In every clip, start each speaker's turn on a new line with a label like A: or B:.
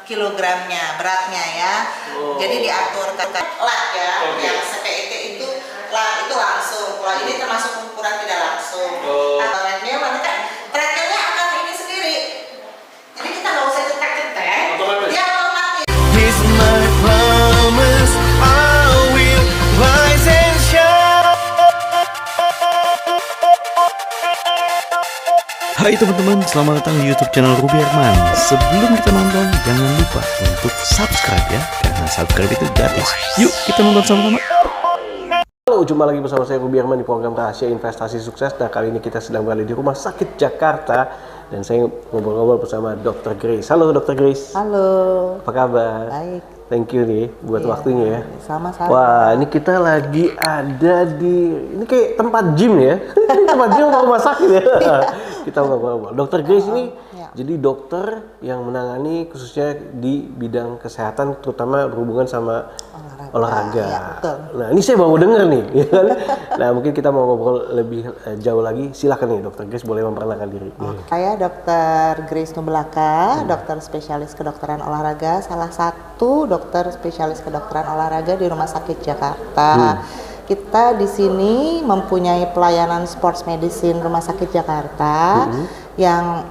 A: kilogramnya, beratnya ya. Jadi diatur ke lab ya. Yang CPET itu lab itu langsung. Kalau ini termasuk ukuran tidak langsung. Treadmill nanti kan treadmillnya akan ini sendiri. Jadi kita nggak usah ikut tek-tek. Dia otomatis.
B: Here's my promise, I will rise and shine.
C: Hai teman-teman, selamat datang di YouTube channel Ruby Herman. Sebelum kita nonton, jangan lupa untuk subscribe ya, karena subscribe itu gratis. Yuk kita nonton sama-sama.
D: Halo, jumpa lagi bersama saya Ruby Herman di program Rahasia Investasi Sukses. Nah, kali ini kita sedang berada di Rumah Sakit Jakarta dan saya ngobrol-ngobrol bersama Dr. Grace. Halo Dr. Grace.
A: Halo.
D: Apa kabar?
A: Baik.
D: Thank you nih buat waktunya ya.
A: Sama-sama.
D: Wah, ini kita lagi ada di ini kayak tempat gym ya. Tempat gym atau rumah sakit ya. Kita ngobrol-ngobrol. Dr. Grace ini jadi dokter yang menangani khususnya di bidang kesehatan, terutama berhubungan sama olahraga.
A: Ya, betul.
D: Nah, ini saya baru dengar nih, ya kan? Nah, mungkin kita mau ngobrol lebih jauh lagi. Silakan nih, Dr. Grace boleh memperkenalkan diri.
A: Saya Dr. Grace Nubelaka, dokter spesialis kedokteran olahraga, salah satu dokter spesialis kedokteran olahraga di Rumah Sakit Jakarta. Kita di sini mempunyai pelayanan sports medicine Rumah Sakit Jakarta yang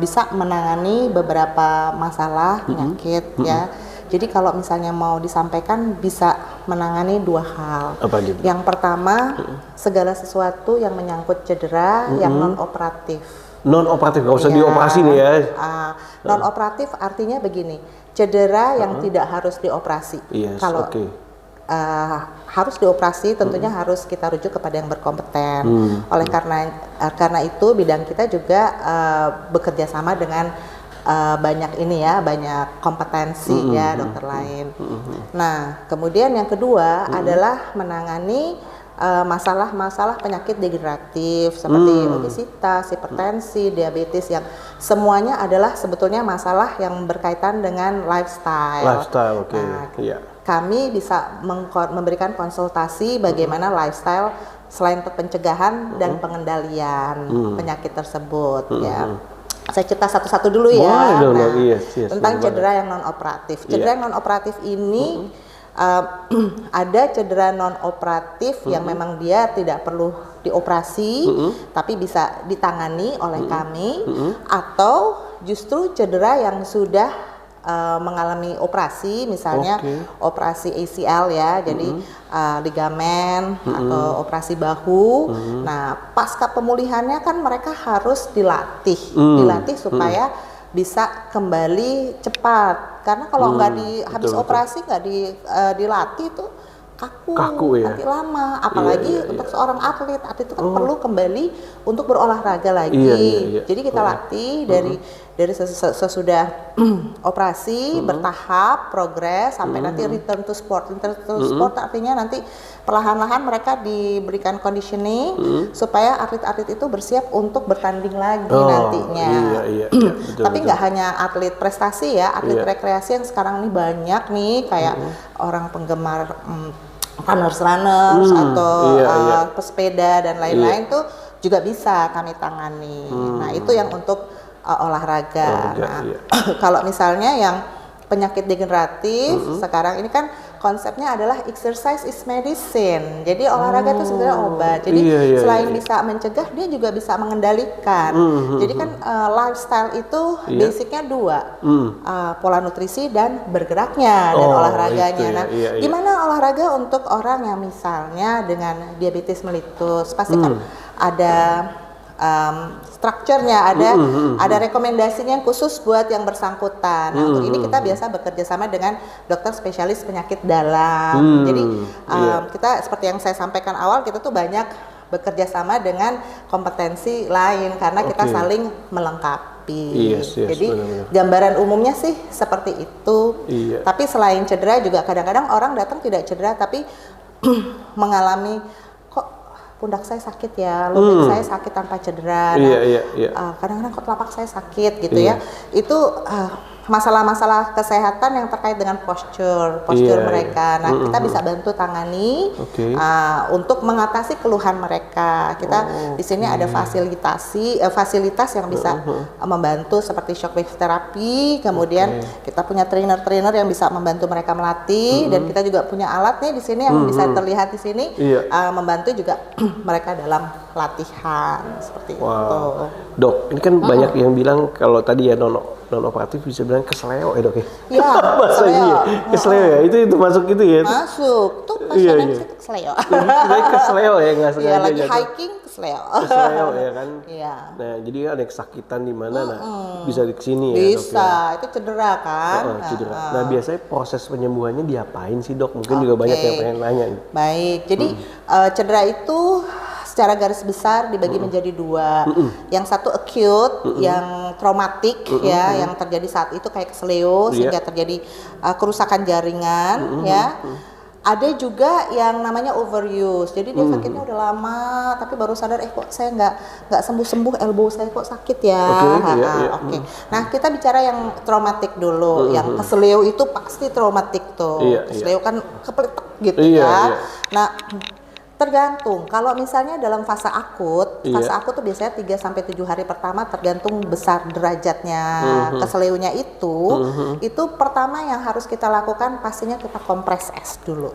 A: bisa menangani beberapa masalah penyakit ya. Jadi kalau misalnya mau disampaikan bisa menangani dua hal.
D: Apa gitu?
A: Yang pertama, segala sesuatu yang menyangkut cedera yang non-operatif.
D: Non-operatif, nggak usah dioperasi nih ya.
A: Non-operatif artinya begini, cedera yang tidak harus dioperasi.
D: Yes,
A: Kalau harus dioperasi, tentunya harus kita rujuk kepada yang berkompeten. Oleh karena itu bidang kita juga bekerja sama dengan banyak banyak kompetensi ya dokter lain. Nah, kemudian yang kedua adalah menangani masalah-masalah penyakit degeneratif seperti obesitas, hipertensi, diabetes yang semuanya adalah sebetulnya masalah yang berkaitan dengan lifestyle.
D: Lifestyle, oke.
A: Nah, kami bisa memberikan konsultasi bagaimana lifestyle selain pencegahan dan pengendalian penyakit tersebut ya. Saya cerita satu-satu dulu ya. Tentang cedera yang non-operatif. Cedera yang non-operatif ini ada cedera non-operatif yang memang dia tidak perlu dioperasi, tapi bisa ditangani oleh kami, atau justru cedera yang sudah mengalami operasi, misalnya operasi ACL ya, jadi ligamen atau operasi bahu. Nah, pasca pemulihannya kan mereka harus dilatih supaya bisa kembali cepat. Karena kalau nggak habis operasi nggak dilatih itu kaku ya? Nanti lama. Apalagi untuk seorang atlet itu kan perlu kembali untuk berolahraga lagi. Jadi kita latih dari sesudah operasi bertahap progres sampai nanti return to sport. Return to sport artinya nanti perlahan-lahan mereka diberikan conditioning supaya atlet-atlet itu bersiap untuk bertanding lagi nantinya. Tapi nggak hanya atlet prestasi ya, atlet rekreasi yang sekarang ini banyak nih kayak orang penggemar runners atau pesepeda dan lain-lain tuh juga bisa kami tangani. Nah, itu yang untuk olahraga. Kalau misalnya yang penyakit degeneratif sekarang ini kan konsepnya adalah exercise is medicine. Jadi olahraga itu sebenarnya obat. Jadi selain bisa mencegah, dia juga bisa mengendalikan. Jadi kan lifestyle itu basicnya dua, pola nutrisi dan bergeraknya dan olahraganya. Gimana olahraga untuk orang yang misalnya dengan diabetes mellitus? Pasti kan ada strukturnya, ada rekomendasinya yang khusus buat yang bersangkutan. Nah, untuk ini kita biasa bekerja sama dengan dokter spesialis penyakit dalam. Jadi kita seperti yang saya sampaikan awal, kita tuh banyak bekerja sama dengan kompetensi lain karena kita saling melengkapi. Jadi gambaran umumnya sih seperti itu. Tapi selain cedera juga kadang-kadang orang datang tidak cedera tapi mengalami pundak saya sakit ya, lutut saya sakit tanpa cedera. Kadang-kadang kok telapak saya sakit gitu ya. Itu masalah-masalah kesehatan yang terkait dengan postur mereka. Nah, kita bisa bantu tangani untuk mengatasi keluhan mereka. Kita di sini ada fasilitas yang bisa membantu seperti shockwave therapy. Kemudian kita punya trainer-trainer yang bisa membantu mereka melatih, dan kita juga punya alat nih di sini yang bisa terlihat di sini membantu juga mereka dalam latihan seperti itu.
D: Dok, ini kan banyak yang bilang kalau tadi ya non operatif bisa bilang kesleo ya dok ya?
A: Iya,
D: kesleo ya, itu masuk itu ya?
A: Masuk, tuh pasiennya kesleo.
D: Jadi kesleo ya, nggak sengaja.
A: Iya, lagi hiking kesleo.
D: Kesleo ya kan?
A: Iya.
D: Nah, jadi ada kesakitan di mana, bisa di sini ya dok?
A: Bisa, itu cedera kan?
D: Cedera. Nah, biasanya proses penyembuhannya diapain sih dok? Mungkin juga banyak yang pengen nanya nih.
A: Baik, jadi cedera itu secara garis besar dibagi menjadi dua. Yang satu acute, yang traumatik ya, yang terjadi saat itu kayak kesleo sehingga terjadi kerusakan jaringan ya. Ada juga yang namanya overuse. Jadi dia sakitnya udah lama tapi baru sadar kok saya nggak sembuh-sembuh, elbow saya kok sakit ya. Nah, kita bicara yang traumatik dulu. Yang kesleo itu pasti traumatik tuh. Kesleo kan kepletek gitu kan. Nah, tergantung. Kalau misalnya dalam fase akut tuh biasanya 3 sampai 7 hari pertama tergantung besar derajatnya keseleonya itu pertama yang harus kita lakukan pastinya kita kompres es dulu.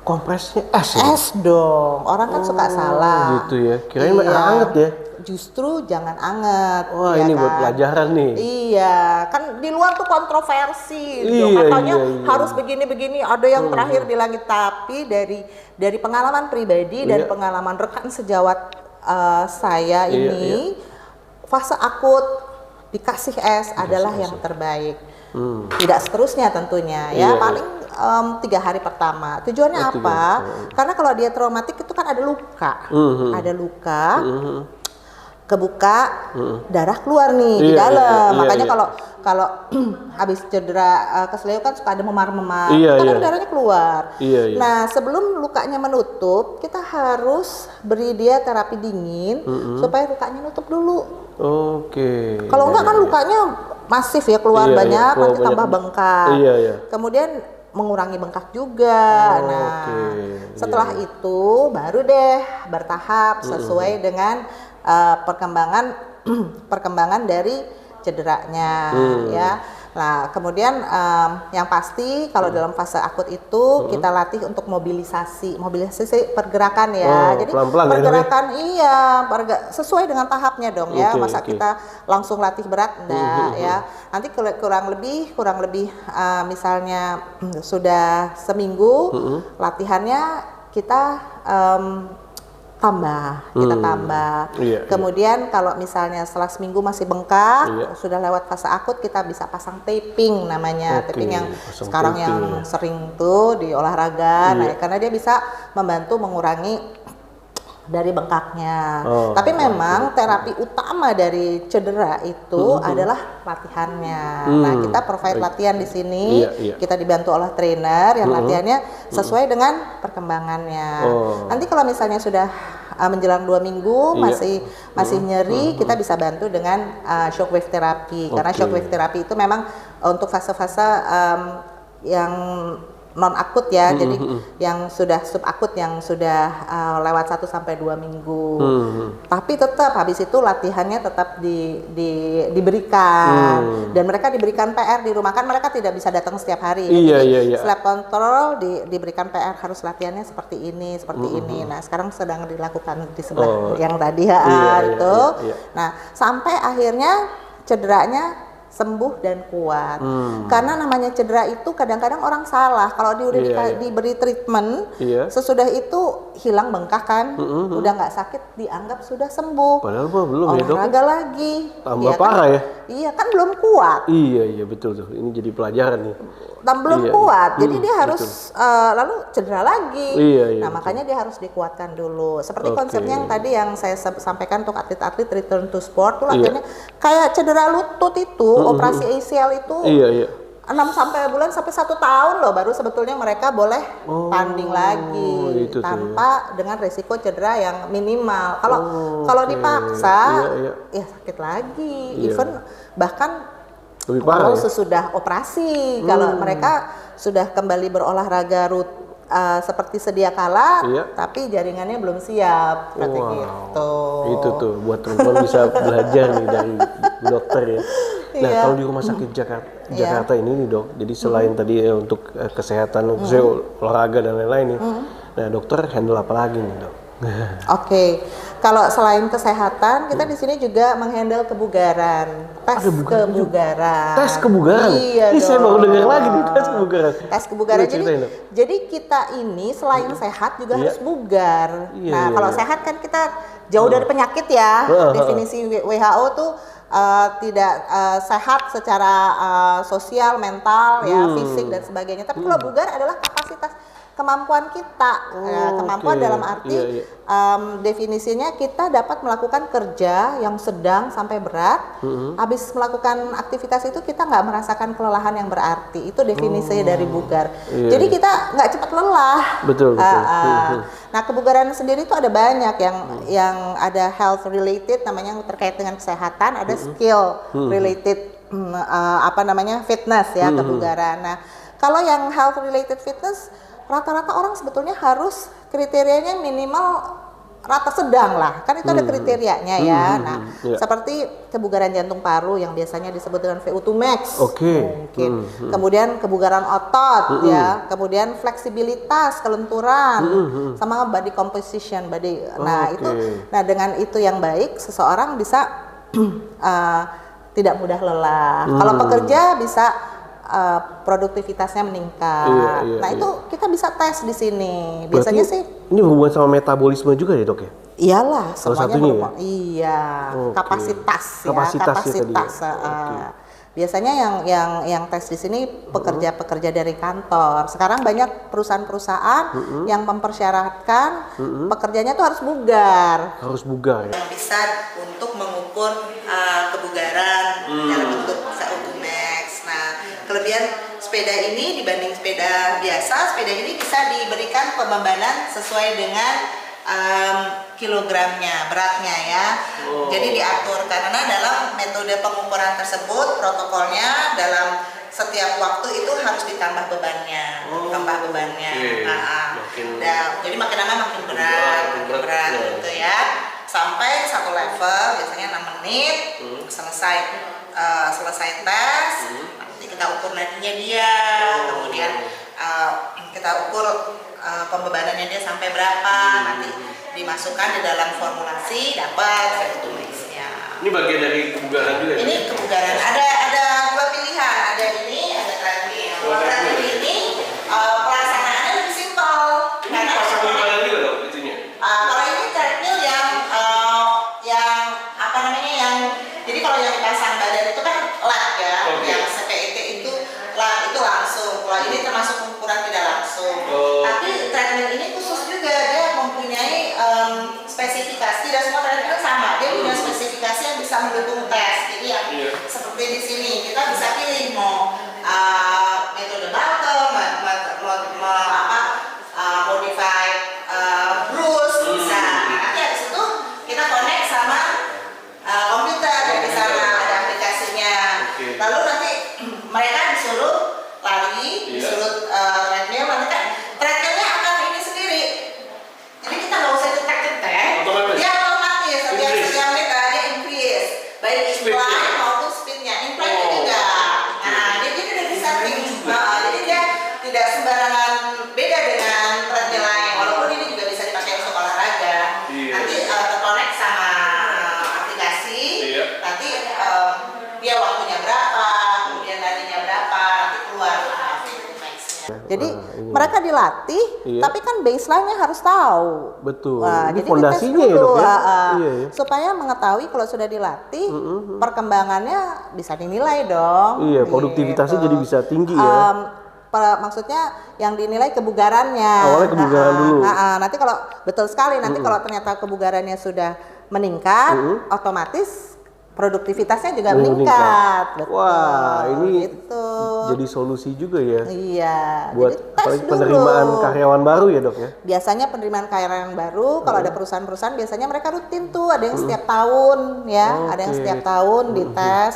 D: Kompresnya es ya?
A: Es dong. Orang kan suka salah.
D: Gitu ya. Kirain anget ya.
A: Justru jangan anget.
D: Wah, ini buat pelajaran nih.
A: Iya, kan di luar tuh kontroversi. Katanya harus begini-begini. Ada yang terakhir bilang tapi dari pengalaman pribadi dan pengalaman rekan sejawat saya ini, fase akut dikasih es adalah yang terbaik. Tidak seterusnya tentunya ya. Paling 3 hari pertama. Tujuannya apa? Karena kalau dia traumatik itu kan ada luka. Ada luka. Kebuka, darah keluar nih di dalam. Makanya kalau habis cedera kesleo kan suka ada memar-memar, kadang darahnya keluar. Nah, sebelum lukanya menutup, kita harus beri dia terapi dingin supaya lukanya nutup dulu. Kalau enggak kan lukanya masif ya, keluar banyak, nanti tambah bengkak. Kemudian mengurangi bengkak juga. Setelah itu baru deh bertahap sesuai dengan perkembangan dari cederanya ya. Nah, kemudian yang pasti kalau dalam fase akut itu kita latih untuk mobilisasi pergerakan ya. Jadi
D: pelan-pelan
A: pergerakan sesuai dengan tahapnya dong ya. Masa kita langsung latih berat enggak ya. Nanti kurang lebih misalnya sudah seminggu latihannya kita tambah. Kemudian kalau misalnya setelah seminggu masih bengkak, sudah lewat fase akut, kita bisa pasang taping namanya. Taping yang sekarang yang sering tuh di olahraga. Nah, karena dia bisa membantu mengurangi dari bengkaknya. Tapi memang terapi utama dari cedera itu adalah latihannya. Nah, kita provide latihan di sini. Kita dibantu oleh trainer yang latihannya sesuai dengan perkembangannya. Nanti kalau misalnya sudah menjelang 2 minggu masih nyeri, kita bisa bantu dengan shockwave therapy. Karena shockwave therapy itu memang untuk fase-fase yang non akut ya, jadi yang sudah subakut yang sudah lewat 1 sampai 2 minggu. Tapi tetap habis itu latihannya tetap diberikan dan mereka diberikan PR di rumah, kan mereka tidak bisa datang setiap hari. Sleep control diberikan PR harus latihannya seperti ini. Nah, sekarang sedang dilakukan di sebelah yang tadi Nah, sampai akhirnya cederanya sembuh dan kuat. Karena namanya cedera itu kadang-kadang orang salah. Kalau diberi treatment, sesudah itu hilang bengkak kan, udah nggak sakit, dianggap sudah sembuh.
D: Padahal belum ya dok.
A: Olahraga lagi.
D: Tambah parah ya.
A: Iya kan belum kuat.
D: Iya betul tuh. Ini jadi pelajaran nih.
A: Belum kuat, jadi dia harus lalu cedera lagi. Nah, makanya dia harus dikuatkan dulu. Seperti konsepnya yang tadi yang saya sampaikan untuk atlet-atlet return to sport tuh latihannya kayak cedera lutut itu, operasi ACL itu 6 sampai 1 tahun loh baru sebetulnya mereka boleh tanding lagi tanpa dengan resiko cedera yang minimal. Kalau dipaksa ya sakit lagi. Even bahkan
D: Lebih parah ya?
A: Sesudah operasi. Kalau mereka sudah kembali berolahraga seperti sedia kala, tapi jaringannya belum siap, seperti gitu.
D: Itu tuh buat teman-teman bisa belajar nih dari dokter ya. Nah, kalau di rumah sakit Jakarta ini nih dok, jadi selain tadi untuk kesehatan, khususnya olahraga dan lain-lain nih, nah dokter handle apa lagi nih dok?
A: Oke, kalau selain kesehatan, kita di sini juga menghandle kebugaran, tes kebugaran.
D: Tes kebugaran?
A: Iya
D: Ini
A: dong.
D: saya baru dengar lagi nih, tes kebugaran.
A: Tes kebugaran, jadi kita ini selain sehat juga harus bugar. Kalau sehat kan kita jauh dari penyakit ya. Definisi WHO tuh tidak sehat secara sosial, mental, ya, fisik dan sebagainya. Tapi kalau bugar adalah kapasitas kemampuan kita, kemampuan dalam arti definisinya kita dapat melakukan kerja yang sedang sampai berat. Habis melakukan aktivitas itu kita nggak merasakan kelelahan yang berarti. Itu definisinya dari bugar. Jadi kita nggak cepat lelah.
D: Betul.
A: Nah, kebugaran sendiri itu ada banyak yang ada health related, namanya yang terkait dengan kesehatan, ada skill related, fitness ya, kebugaran. Nah, kalau yang health related fitness rata-rata orang sebetulnya harus kriterianya minimal rata sedang lah, kan itu ada kriterianya ya. Nah, seperti kebugaran jantung paru yang biasanya disebut dengan VO2 max, mungkin. Kemudian kebugaran otot, ya. Kemudian fleksibilitas, kelenturan, sama body composition, Nah itu, dengan itu yang baik, seseorang bisa tidak mudah lelah. Kalau pekerja bisa produktivitasnya meningkat. Nah itu kita bisa tes di sini. Biasanya sih.
D: Ini berhubungan sama metabolisme juga ya dok ya?
A: Iyalah, semuanya
D: berhubungan.
A: Iya, kapasitas. Biasanya yang tes di sini pekerja-pekerja dari kantor. Sekarang banyak perusahaan-perusahaan yang mempersyaratkan pekerjanya tuh harus bugar.
D: Harus bugar ya?
A: Yang bisa untuk mengukur kebugaran dalam bentuk VO2 max. Nah, kelebihan sepeda ini dibanding sepeda biasa, sepeda ini bisa diberikan pembebanan sesuai dengan kilogramnya, beratnya ya. Jadi diatur karena dalam metode pengukuran tersebut protokolnya dalam setiap waktu itu harus ditambah bebannya, jadi makin lama makin berat gitu ya. Sampai satu level biasanya 6 menit selesai tes. Nanti kita ukur nadinya dia, kemudian kita ukur pembebanannya dia sampai berapa, nanti dimasukkan di dalam formulasi, dapat VO2 max-nya.
D: Ini bagian dari kebugaran juga ya?
A: Ini kebugaran, ada dua pilihan, ada ini, ada treadmill. Kalau treadmill ini pelaksanaannya lebih simpel. Karena
D: pasang bebanan juga dong itunya?
A: kalau ini treadmill jadi kalau yang dipasang badan itu kan lap ya, yang CPIT itu lap itu langsung. Kalau ini termasuk ukuran tidak langsung. Tapi treadmill ini khusus juga, dia mempunyai spesifikasi, dan semua treadmill sama. Dia punya spesifikasi yang bisa mendukung tes. Jadi yang seperti di sini kita bisa pilih mau metode barbell, modified Bruce bisa. Nanti habis itu kita connect sama komputer dan di sana ada aplikasinya. Lalu nanti mereka disuruh lari, disuruh treadmill, nanti kan treadmillnya akan ini sendiri. Jadi kita nggak usah cetek-cetek, dia otomatis setiap menit dia increase, baik incline maupun speednya. Incline juga. Nah, dia udah bisa jadi dia tidak sembarangan beda dengan treadmill lain. Walaupun ini juga bisa dipakai untuk olahraga. Nanti terkonek sama aplikasi, nanti dia waktunya berapa, kemudian nadinya berapa, nanti keluar VO2 max-nya. Jadi mereka dilatih, tapi kan baseline-nya harus tahu.
D: Betul.
A: Wah,
D: Ini
A: jadi
D: fondasinya
A: dites
D: ya dok ya?
A: supaya mengetahui kalau sudah dilatih, perkembangannya bisa dinilai dong.
D: Iya, produktivitasnya jadi bisa tinggi ya.
A: Maksudnya yang dinilai kebugarannya.
D: Awalnya kebugaran dulu.
A: Nanti kalau betul sekali, nanti kalau ternyata kebugarannya sudah meningkat, otomatis produktivitasnya juga meningkat. Betul.
D: Wah, ini
A: gitu.
D: jadi solusi juga ya.
A: Iya.
D: Buat
A: jadi tes
D: apalagi
A: dulu.
D: penerimaan karyawan baru ya dok ya.
A: Biasanya penerimaan karyawan baru, kalau ada perusahaan-perusahaan biasanya mereka rutin tuh, ada yang setiap tahun ya, ada yang setiap tahun dites.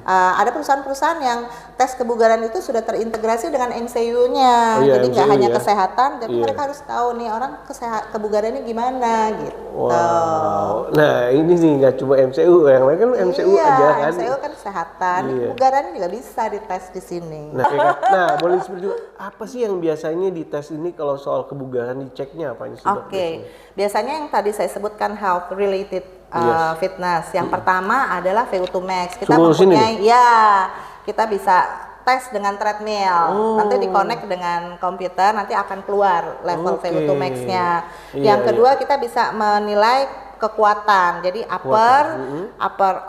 A: Ada perusahaan-perusahaan yang tes kebugaran itu sudah terintegrasi dengan MCU-nya,
D: Iya,
A: jadi nggak
D: MCU
A: hanya
D: ya.
A: kesehatan, tapi
D: Iya.
A: mereka harus tahu nih orang kebugarannya gimana gitu.
D: Wow. Nah ini nih nggak cuma MCU, yang lain kan MCU
A: iya,
D: aja kan.
A: MCU kan kesehatan,
D: Iya.
A: kebugaran juga bisa dites di sini.
D: Nah, ya kan? Nah, boleh disebut juga apa sih yang biasanya dites ini kalau soal kebugaran diceknya apa sih dok?
A: Oke, biasanya yang tadi saya sebutkan health related
D: Yes.
A: fitness. Yang pertama adalah VO2 max. Kita
D: Suruh sini
A: mempunyai, ya, kita bisa tes dengan treadmill. Nanti di-connect dengan komputer, nanti akan keluar level
D: Oke.
A: VO2 max-nya.
D: Iya,
A: Yang kedua kita bisa menilai kekuatan. Jadi upper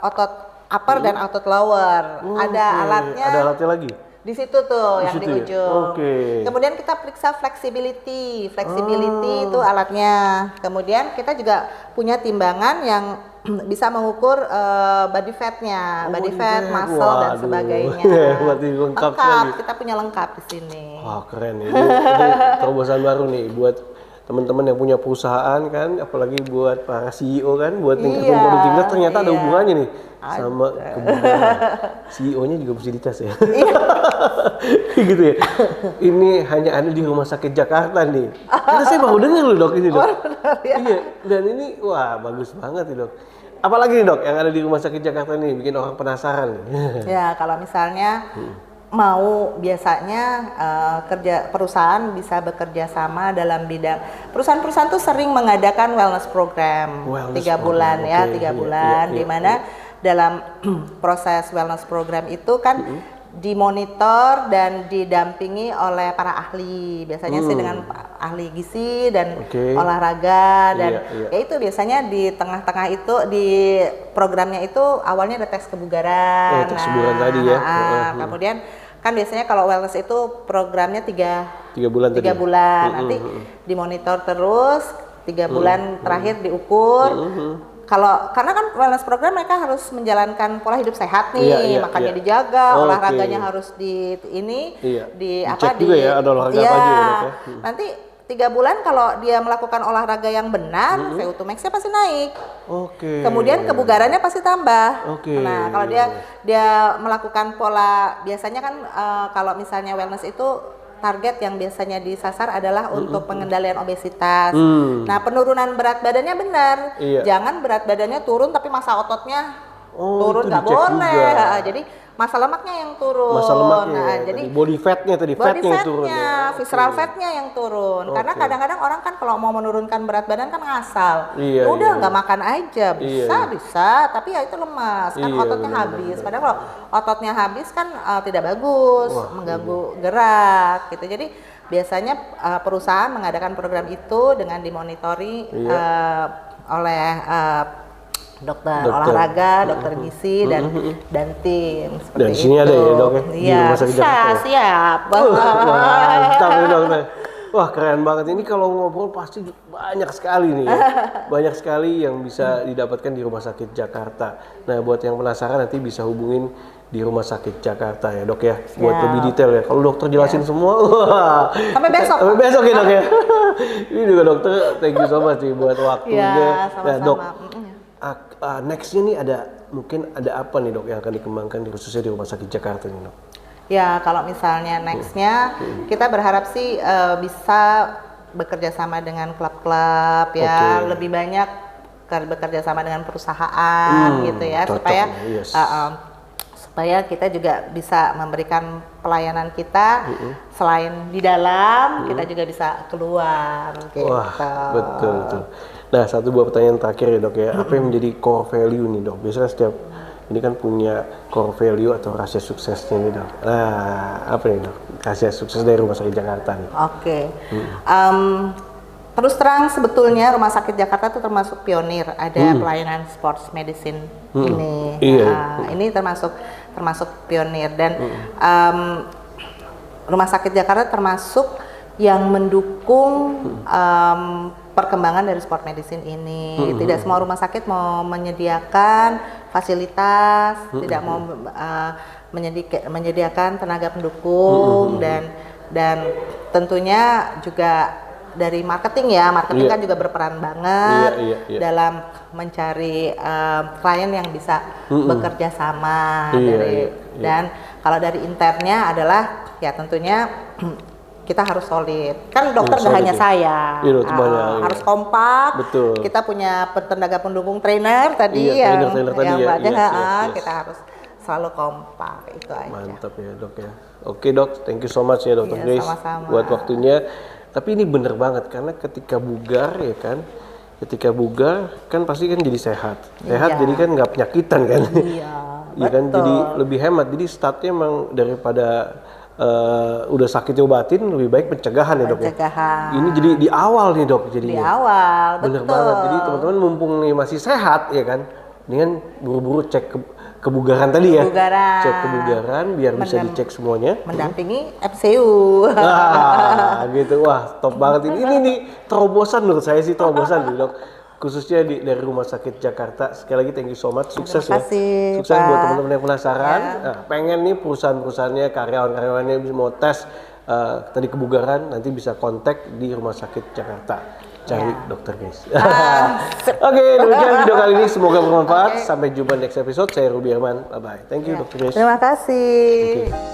A: otot upper dan otot lower. Ada
D: Oke.
A: alatnya.
D: Ada alatnya lagi?
A: Di situ tuh yang
D: situ
A: di
D: ya?
A: ujung.
D: Oke.
A: Kemudian kita periksa flexibility. Flexibility itu alatnya. Kemudian kita juga punya timbangan yang bisa mengukur body fatnya, body fat, muscle dan
D: Waduh.
A: sebagainya.
D: Berarti lengkap
A: Lengkap,
D: sekali.
A: kita punya lengkap di sini.
D: Wah keren nih. Ini terobosan baru nih buat teman-teman yang punya perusahaan kan, apalagi buat para CEO kan, buat tingkatkan
A: Iya,
D: produktivitas ternyata ada
A: iya.
D: hubungannya nih sama kebugaran. CEO-nya juga mesti dites ya.
A: Iya.
D: Gitu ya. Ini hanya ada di Rumah Sakit Jakarta nih. Karena saya baru dengar loh dok ini dok. Iya. Dan ini wah bagus banget nih dok. Apalagi nih dok yang ada di Rumah Sakit Jakarta nih bikin orang penasaran nih.
A: Ya, kalau misalnya mau biasanya perusahaan bisa bekerja sama dalam bidang perusahaan-perusahaan tuh sering mengadakan wellness program
D: Wellness
A: 3 bulan
D: program,
A: ya
D: oke,
A: 3
D: iya,
A: bulan
D: iya,
A: di
D: iya,
A: mana dalam proses wellness program itu kan dimonitor dan didampingi oleh para ahli, biasanya sih dengan ahli gizi dan
D: Oke.
A: olahraga dan
D: Iya, iya.
A: ya itu biasanya di tengah-tengah itu di programnya itu awalnya ada tes kebugaran.
D: Oh, tes kebugaran tadi ya.
A: Kemudian kan biasanya kalau wellness itu programnya
D: 3 bulan tadi.
A: 3 bulan, nanti dimonitor terus 3 bulan terakhir diukur. Kalau karena kan wellness program mereka harus menjalankan pola hidup sehat nih,
D: Iya, iya,
A: makannya
D: iya.
A: dijaga,
D: Oke.
A: olahraganya harus di ini
D: Iya.
A: di
D: Dicek juga ya, ada olahraga apa aja ya, Dok, ya?
A: Nanti 3 bulan kalau dia melakukan olahraga yang benar, VO2 max-nya pasti naik.
D: Oke.
A: Kemudian kebugarannya pasti tambah.
D: Oke.
A: Nah, kalau dia melakukan pola, biasanya kan kalau misalnya wellness itu target yang biasanya disasar adalah untuk pengendalian obesitas. Nah, penurunan berat badannya benar.
D: Iya.
A: Jangan berat badannya turun tapi massa ototnya
D: Oh,
A: turun,
D: itu
A: nggak
D: dicek
A: boleh.
D: juga.
A: Jadi massa lemaknya yang turun.
D: Masa lemaknya
A: Nah,
D: ya,
A: jadi
D: tadi. Body fatnya tadi,
A: body
D: fatnya yang turun
A: fatnya,
D: ya.
A: visceral
D: Oke.
A: fatnya yang turun. Karena
D: Oke.
A: kadang-kadang orang kan kalau mau menurunkan berat badan kan ngasal.
D: Iya,
A: Udah
D: iya.
A: nggak makan aja,
D: Iya.
A: bisa, tapi ya itu lemas kan,
D: Iya,
A: ototnya
D: benar,
A: habis.
D: benar.
A: Padahal kalau ototnya habis kan tidak bagus, mengganggu gerak gitu. Jadi biasanya perusahaan mengadakan program itu dengan dimonitori
D: Iya.
A: oleh dokter
D: Dokter.
A: olahraga, dokter gizi dan tim seperti
D: Dan di sini
A: itu.
D: ada ya, Dok, ya? Di
A: Iya,
D: Rumah Sakit
A: bisa,
D: Jakarta ya?
A: siap.
D: Mantap ya dokter. Wah keren banget, ini kalau ngobrol pasti banyak sekali nih ya. Banyak sekali yang bisa didapatkan di Rumah Sakit Jakarta. Nah buat yang penasaran nanti bisa hubungin di Rumah Sakit Jakarta ya dok ya. Buat
A: Siap.
D: lebih detail ya, kalau dokter jelasin semua, wah.
A: Sampai besok.
D: Sampai besok ya dok ya. Ini juga dokter, thank you so much nih buat waktunya.
A: Ya,
D: Nah dok,
A: sama-sama.
D: nextnya nih mungkin ada apa nih dok yang akan dikembangkan khususnya di Rumah Sakit Jakarta nih dok?
A: Ya, kalau misalnya nextnya kita berharap sih bisa bekerja sama dengan klub-klub ya,
D: Oke.
A: lebih banyak bekerja sama dengan perusahaan gitu ya,
D: cocok
A: supaya
D: nih, yes.
A: supaya kita juga bisa memberikan pelayanan kita selain di dalam, kita juga bisa keluar gitu.
D: Wah, betul betul. Nah, satu buah pertanyaan terakhir ya dok ya. Apa yang menjadi core value nih dok? Biasanya setiap ini kan punya core value atau rahasia suksesnya nih dok. Nah, apa nih dok? Rahasia sukses dari Rumah Sakit Jakarta nih.
A: Oke. Terus terang sebetulnya Rumah Sakit Jakarta itu termasuk pionir ada pelayanan sports medicine ini.
D: Iya.
A: Ini termasuk pionir dan Rumah Sakit Jakarta termasuk yang mendukung perkembangan dari sport medicine ini. Tidak semua rumah sakit mau menyediakan fasilitas, tidak mau menyediakan tenaga pendukung dan tentunya juga dari marketing ya, marketing kan juga berperan banget dalam mencari klien yang bisa bekerja sama dan kalau dari internnya adalah ya tentunya kita harus solid. Kan dokter nggak hanya saya, harus kompak.
D: Betul.
A: Kita punya tenaga pendukung trainer tadi yang banyak, kita harus selalu kompak, itu aja.
D: Mantap ya dok ya. Oke dok, thank you so much ya dokter Grace
A: sama-sama.
D: buat waktunya. Tapi ini bener banget karena ketika bugar ya kan, pasti kan jadi sehat jadi kan nggak penyakitan kan. Iya kan, jadi lebih hemat. Jadi startnya emang daripada udah sakit diobatin, lebih baik pencegahan ya dok ya. Ini jadi di awal nih dok, jadi
A: di awal
D: bener banget. Jadi teman-teman mumpung nih masih sehat ya kan, dengan buru-buru cek kebugaran tadi ya. Cek kebugaran biar bisa dicek semuanya.
A: Mendampingi MCU.
D: Nah, gitu. Wah, top banget ini. Ini nih terobosan menurut saya sih, terobosan nih, Dok. Khususnya dari Rumah Sakit Jakarta. Sekali lagi thank you so much. Sukses ya. Sukses
A: Pak.
D: buat teman-teman yang penasaran. Nah, pengen nih perusahaan-perusahaannya, karyawan-karyawannya bisa mau tes tadi kebugaran, nanti bisa kontak di Rumah Sakit Jakarta. Cari Dokter Grace. Oke, demikian video kali ini. Semoga bermanfaat. Sampai jumpa next episode. Saya Ruby Herman. Bye-bye. Thank you, Dokter Grace.
A: Terima kasih.